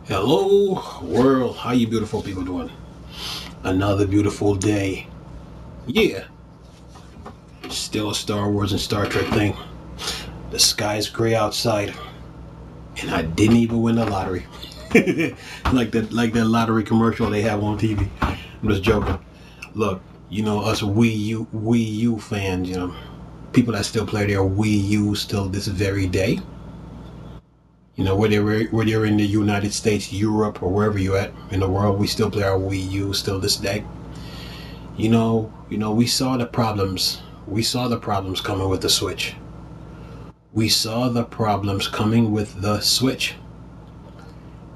Hello world, how you beautiful people doing? Another beautiful day. Yeah, still a Star Wars and Star Trek thing. The sky's gray outside, and I didn't even win the lottery. like that lottery commercial they have on TV. I'm just joking. Look, us Wii U fans, people that still play their Wii U still this very day. Whether you're in the United States, Europe, or wherever you're at in the world, we still play our Wii U still this day. We saw the problems. We saw the problems coming with the Switch. We saw the problems coming with the Switch.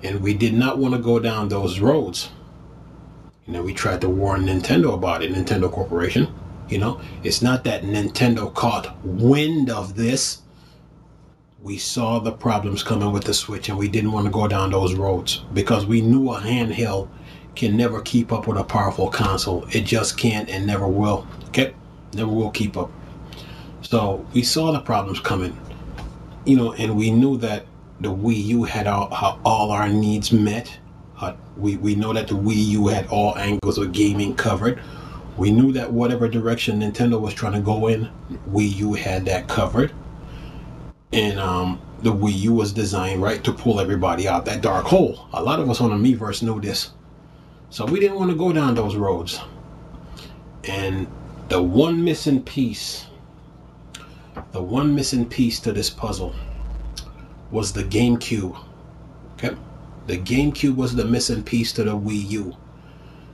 And we did not want to go down those roads. We tried to warn Nintendo about it, Nintendo Corporation. It's not that Nintendo caught wind of this. We saw the problems coming with the Switch, and we didn't want to go down those roads because we knew a handheld can never keep up with a powerful console. It just can't and never will. Okay? Never will keep up. So we saw the problems coming, and we knew that the Wii U had all our needs met. We know that the Wii U had all angles of gaming covered. We knew that whatever direction Nintendo was trying to go in, Wii U had that covered. And the Wii U was designed right to pull everybody out that dark hole. A lot of us on the Miiverse knew this. So we didn't want to go down those roads. And the one missing piece to this puzzle was the GameCube. Okay? The GameCube was the missing piece to the Wii U.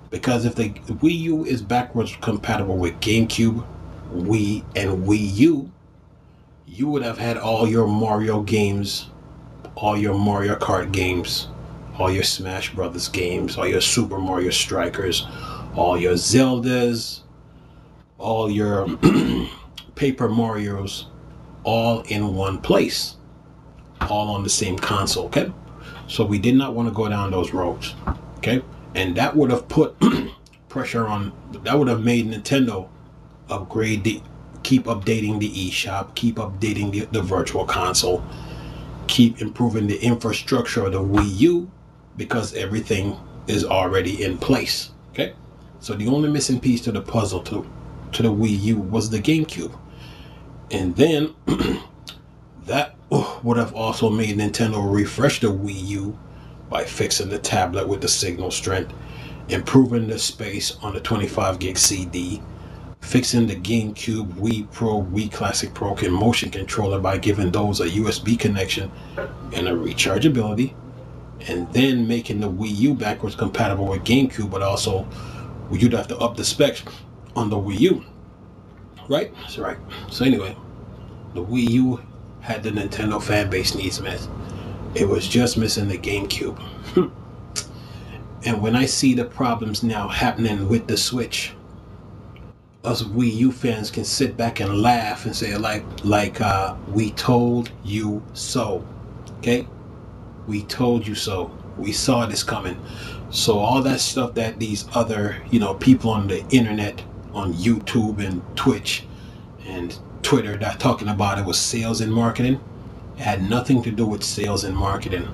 Because if the Wii U is backwards compatible with GameCube, Wii, and Wii U, you would have had all your Mario games, all your Mario Kart games, all your Smash Brothers games, all your Super Mario Strikers, all your Zeldas, all your Paper Marios, all in one place, all on the same console, okay? So we did not want to go down those roads, okay? And that would have put pressure on, that would have made Nintendo keep updating the eShop, keep updating the virtual console, keep improving the infrastructure of the Wii U, because everything is already in place. Okay, so the only missing piece to the puzzle to the Wii U was the GameCube, and then that would have also made Nintendo refresh the Wii U by fixing the tablet with the signal strength, improving the space on the 25 gig CD, fixing the GameCube, Wii Pro, Wii Classic Pro motion controller by giving those a USB connection and a rechargeability, and then making the Wii U backwards compatible with GameCube, but also you'd have to up the specs on the Wii U. Right? That's right. So anyway, the Wii U had the Nintendo fan base needs met. It was just missing the GameCube. And when I see the problems now happening with the Switch, us Wii U fans can sit back and laugh and say we told you so. Okay? We told you so. We saw this coming. So all that stuff that these other, people on the internet, on YouTube and Twitch and Twitter that talking about it was sales and marketing, it had nothing to do with sales and marketing.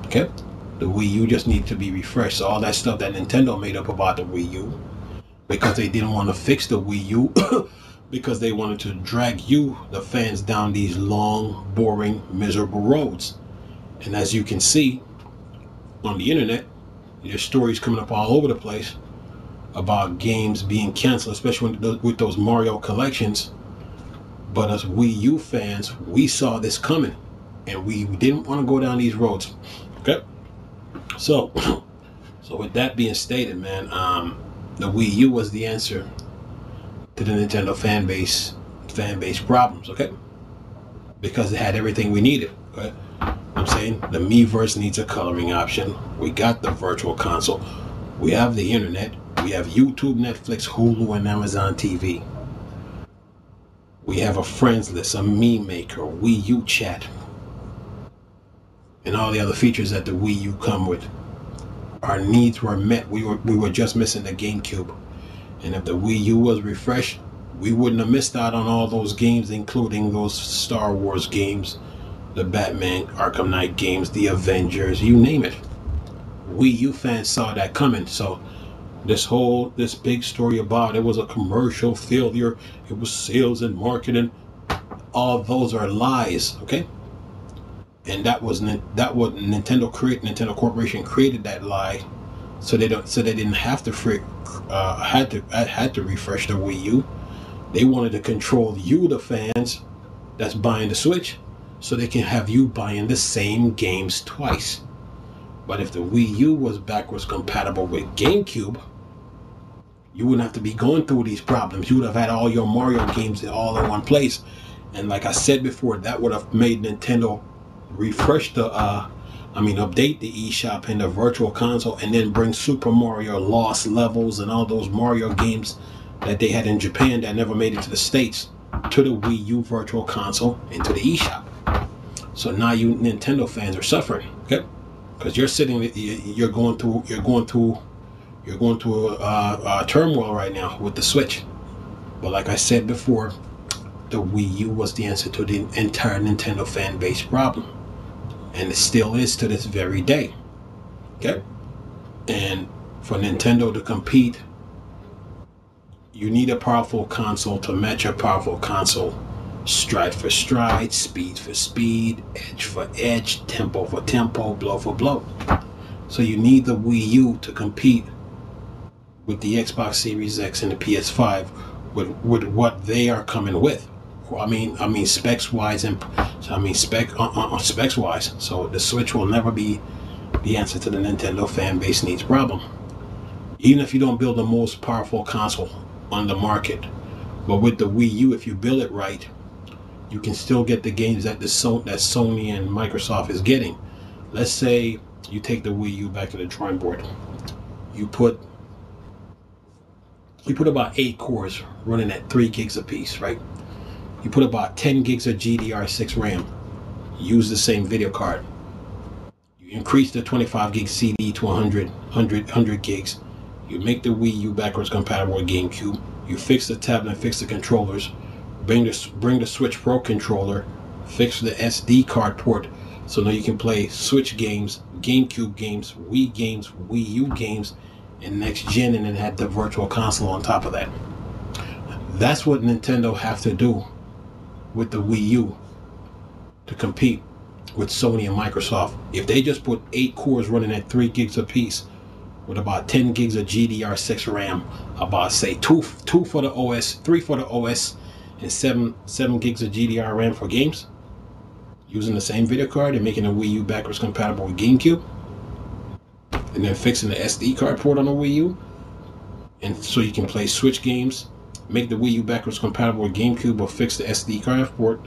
Okay? The Wii U just needs to be refreshed. So all that stuff that Nintendo made up about the Wii U, because they didn't want to fix the Wii U, because they wanted to drag you, the fans, down these long, boring, miserable roads. And as you can see on the internet, there's stories coming up all over the place about games being canceled, especially with those Mario collections. But as Wii U fans, we saw this coming, and we didn't want to go down these roads. Okay? So with that being stated, man, the Wii U was the answer to the Nintendo fan base problems, okay? Because it had everything we needed, okay? I'm saying the Miiverse needs a coloring option. We got the virtual console. We have the internet. We have YouTube, Netflix, Hulu, and Amazon TV. We have a friends list, a meme maker, Wii U chat, and all the other features that the Wii U come with. Our needs were met. We were just missing the GameCube. And if the Wii U was refreshed, we wouldn't have missed out on all those games, including those Star Wars games, the Batman Arkham Knight games, the Avengers, you name it. Wii U fans saw that coming. So this big story about it was a commercial failure, it was sales and marketing, all those are lies, okay? And that was Nintendo Corporation created that lie, so they didn't have to had to refresh the Wii U. They wanted to control you, the fans that's buying the Switch, so they can have you buying the same games twice. But if the Wii U was backwards compatible with GameCube, you wouldn't have to be going through these problems. You would have had all your Mario games all in one place. And like I said before, that would have made Nintendo update the eShop and the Virtual Console, and then bring Super Mario Lost Levels and all those Mario games that they had in Japan that never made it to the States to the Wii U Virtual Console and to the eShop. So now you Nintendo fans are suffering, okay? Because you're going through turmoil right now with the Switch. But like I said before, the Wii U was the answer to the entire Nintendo fan base problem, and it still is to this very day. Okay, and for Nintendo to compete, you need a powerful console to match a powerful console. Stride for stride, speed for speed, edge for edge, tempo for tempo, blow for blow. So you need the Wii U to compete with the Xbox Series X and the PS5 with what they are coming with. I mean specs wise, and specs wise. So the Switch will never be the answer to the Nintendo fan base needs problem. Even if you don't build the most powerful console on the market, but with the Wii U, if you build it right, you can still get the games that Sony and Microsoft is getting. Let's say you take the Wii U back to the drawing board. You put about 8 cores running at 3 gigs apiece, right? You put about 10 gigs of GDR6 RAM. Use the same video card. You increase the 25 gig CD to 100 gigs. You make the Wii U backwards compatible with GameCube. You fix the tablet, fix the controllers. Bring the Switch Pro controller. Fix the SD card port, so now you can play Switch games, GameCube games, Wii U games, and next gen, and then have the Virtual Console on top of that. That's what Nintendo have to do with the Wii U to compete with Sony and Microsoft. If they just put 8 cores running at 3 gigs apiece with about 10 gigs of GDR6 RAM, about say 2 for the OS, 3 for the OS, and 7 gigs of GDR RAM for games, using the same video card and making a Wii U backwards compatible with GameCube, and then fixing the SD card port on the Wii U, and so you can play Switch games, make the Wii U backwards compatible with GameCube, or fix the SD card port,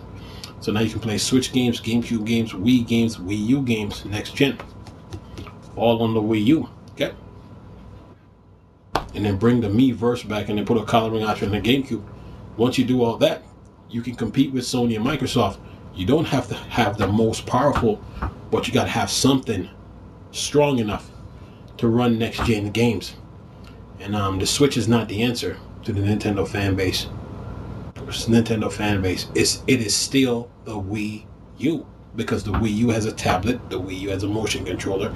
so now you can play Switch games, GameCube games, Wii U games, next gen, all on the Wii U, okay? And then bring the Miiverse back and then put a coloring option in the GameCube. Once you do all that, you can compete with Sony and Microsoft. You don't have to have the most powerful, but you got to have something strong enough to run next gen games. And the Switch is not the answer to the Nintendo fan base. It is still the Wii U, because the Wii U has a tablet, the Wii U has a motion controller,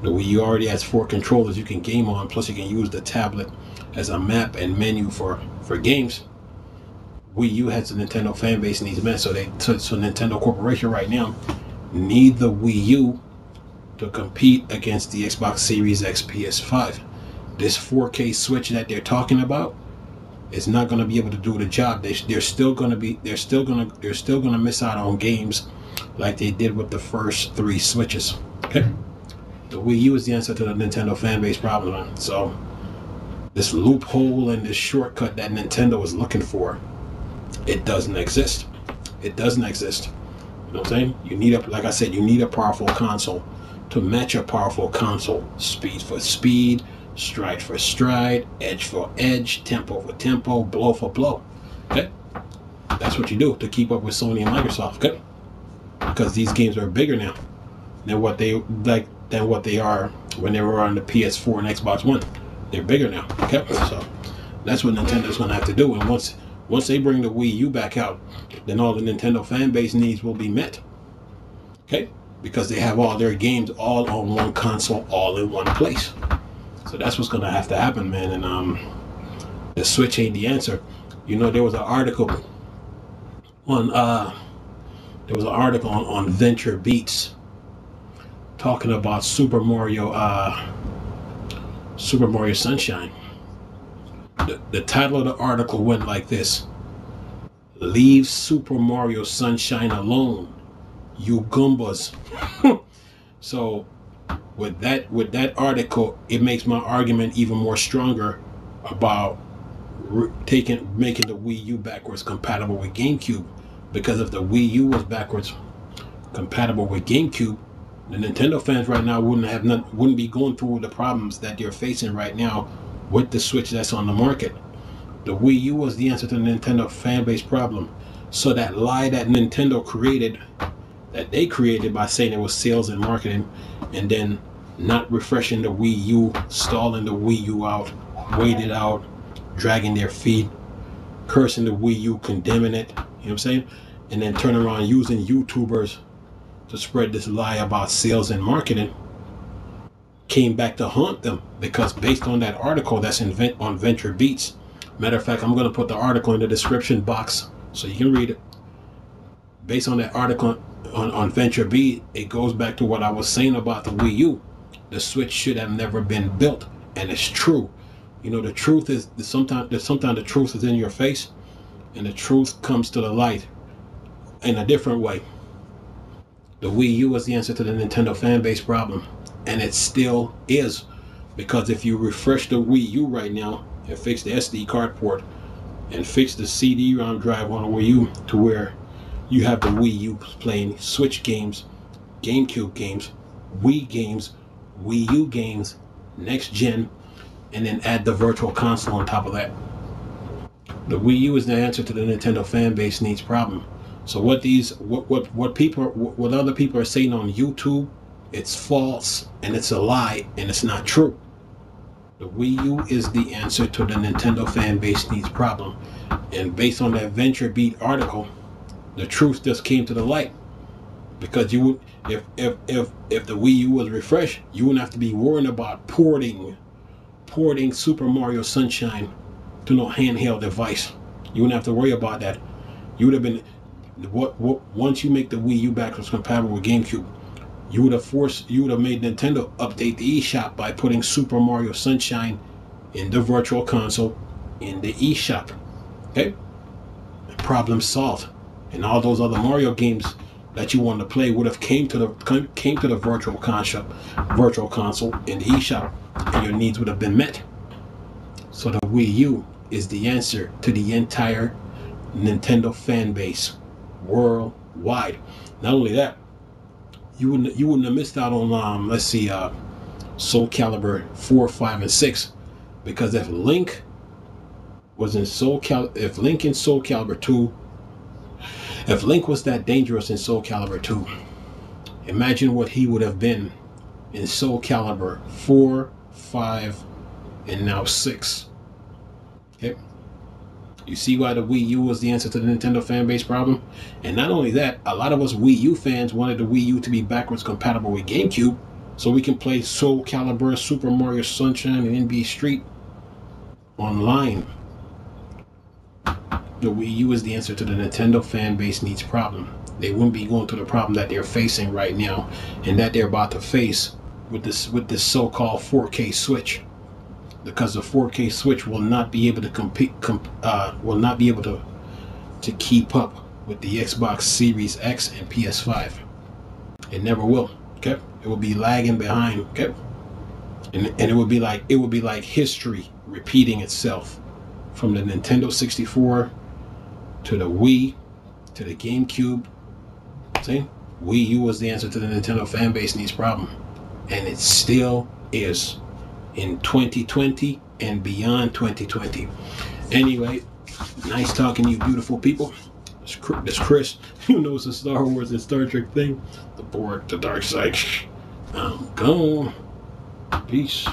the Wii U already has 4 controllers you can game on, plus you can use the tablet as a map and menu for games. Wii U has a Nintendo fan base needs met, so Nintendo Corporation right now need the Wii U to compete against the Xbox Series X, PS5. This 4K Switch that they're talking about is not going to be able to do the job. They're still going to miss out on games like they did with the first 3 Switches. Okay, the Wii U is the answer to the Nintendo fan base problem. So this loophole and this shortcut that Nintendo is looking for, it doesn't exist. It doesn't exist. You know what I'm saying? You need like I said, you need a powerful console to match a powerful console. Speed for speed, stride for stride, edge for edge, tempo for tempo, blow for blow. Okay? That's what you do to keep up with Sony and Microsoft, okay? Because these games are bigger now than what they are when they were on the PS4 and Xbox One. They're bigger now, okay? So that's what Nintendo's gonna have to do. And once they bring the Wii U back out, then all the Nintendo fan base needs will be met. Okay? because they have all their games all on one console, all in one place. So that's what's gonna have to happen, man. And the Switch ain't the answer. You know, there was an article on on Venture Beats talking about Super Mario Sunshine. The title of the article went like this: "Leave Super Mario Sunshine alone, you Goombas." So with that article, it makes my argument even more stronger about making the Wii U backwards compatible with GameCube. Because if the Wii U was backwards compatible with GameCube, the Nintendo fans right now wouldn't be going through the problems that they're facing right now with the Switch that's on the market. The Wii U was the answer to the Nintendo fan base problem. So that lie that Nintendo created, that they created by saying it was sales and marketing, and then not refreshing the Wii U, stalling the Wii U out, waited out, dragging their feet, cursing the Wii U, condemning it, you know what I'm saying? And then turn around using YouTubers to spread this lie about sales and marketing, came back to haunt them. Because based on that article that's on Venture Beats, matter of fact, I'm going to put the article in the description box so you can read it. Based on that article on Venture Beat, it goes back to what I was saying about the Wii U. The Switch should have never been built, and it's true. You know, the truth is sometimes the truth is in your face, and the truth comes to the light in a different way. The Wii U was the answer to the Nintendo fan base problem, and it still is. Because if you refresh the Wii U right now and fix the SD card port and fix the CD-ROM drive on the Wii U to where you have the Wii U playing Switch games, GameCube games, Wii games, Wii U games, next gen, and then add the virtual console on top of that. The Wii U is the answer to the Nintendo fan base needs problem. So what other people are saying on YouTube, it's false and it's a lie and it's not true. The Wii U is the answer to the Nintendo fan base needs problem. And based on that Venture Beat article, the truth just came to the light. Because you would, if the Wii U was refreshed, you wouldn't have to be worrying about porting Super Mario Sunshine to no handheld device. You wouldn't have to worry about that. You would have been once you make the Wii U backwards compatible with GameCube, you would have made Nintendo update the eShop by putting Super Mario Sunshine in the virtual console in the eShop. Okay? Problem solved. And all those other Mario games that you wanted to play would have came to the virtual console in the eShop, and your needs would have been met. So the Wii U is the answer to the entire Nintendo fan base worldwide. Not only that, you wouldn't have missed out on Soul Calibur 4, 5, and 6, because if Link in Soul Calibur 2, if Link was that dangerous in Soul Calibur 2, imagine what he would have been in Soul Calibur 4, 5, and now 6. Okay? You see why the Wii U was the answer to the Nintendo fan base problem? And not only that, a lot of us Wii U fans wanted the Wii U to be backwards compatible with GameCube so we can play Soul Calibur, Super Mario Sunshine, and NBA Street online. The Wii U is the answer to the Nintendo fan base needs problem. They wouldn't be going through the problem that they're facing right now, and that they're about to face with this so-called 4K Switch. Because the 4K Switch will not be able to will not be able to keep up with the Xbox Series X and PS5. It never will. Okay, it will be lagging behind. Okay, and it would be like history repeating itself from the Nintendo 64 to the Wii to the GameCube. See, Wii U was the answer to the Nintendo fan base needs problem, and it still is in 2020 and beyond 2020. Anyway, nice talking to you beautiful people. This Chris, who knows the Star Wars and Star Trek thing, the board, the dark side. I'm gone. Peace.